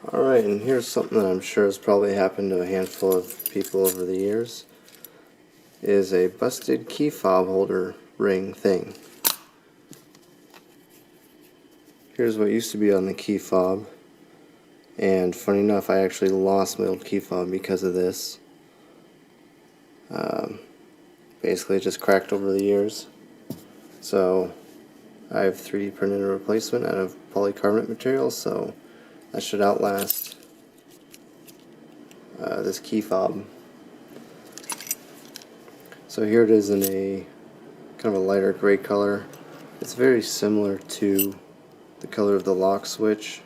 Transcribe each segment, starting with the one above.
Alright, and here's something that I'm sure has probably happened to a handful of people over the years, is a busted key fob holder ring thing. Here's what used to be on the key fob, and funny enough, I actually lost my old key fob because of this. Basically it just cracked over the years, so I have 3D printed a replacement out of polycarbonate material, so that should outlast this key fob. So here it is in a kind of a lighter gray color. It's very similar to the color of the lock switch,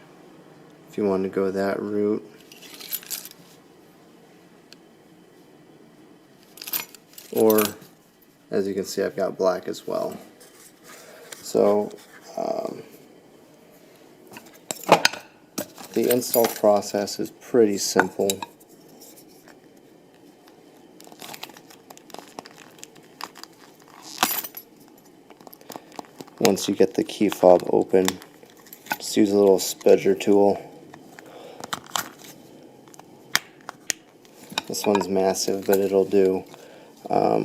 if you want to go that route. Or, as you can see, I've got black as well. So, the install process is pretty simple. Once you get the key fob open, just use a little spudger tool. This one's massive, but it'll do.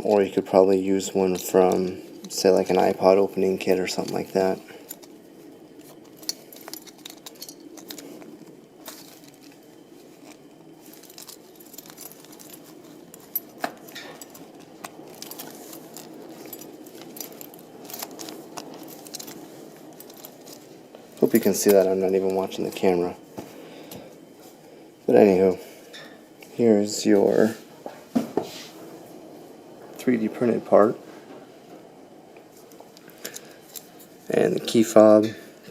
Or you could probably use one from, say, like an iPod opening kit or something like that. Hope you can see that I'm not even watching the camera. But anywho, here's your 3D printed part. And the key fob,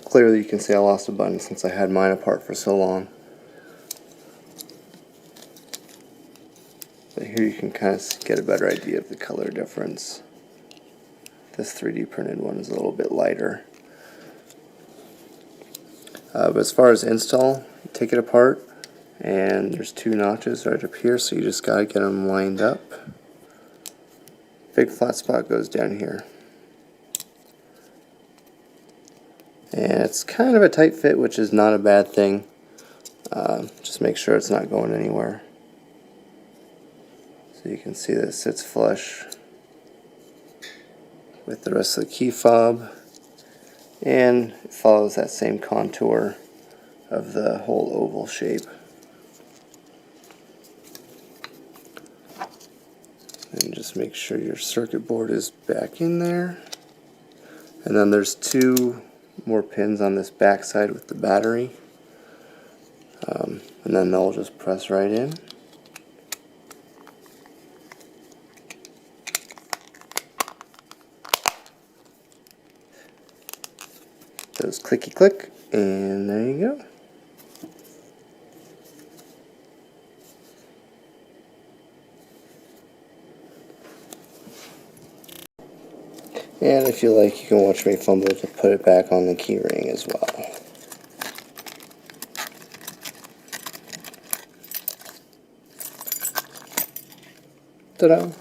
clearly you can see I lost a button since I had mine apart for so long. But here you can kind of get a better idea of the color difference. This 3D printed one is a little bit lighter. But as far as install, take it apart, and there's 2 notches right up here, so you just gotta get them lined up. Big flat spot goes down here. And it's kind of a tight fit, which is not a bad thing. Just make sure it's not going anywhere. So you can see that it sits flush with the rest of the key fob, and it follows that same contour of the whole oval shape. And just make sure your circuit board is back in there. And then there's 2 more pins on this back side with the battery. And then they'll just press right in. Those clicky click, and there you go. And if you like, you can watch me fumble to put it back on the key ring as well. Ta-da!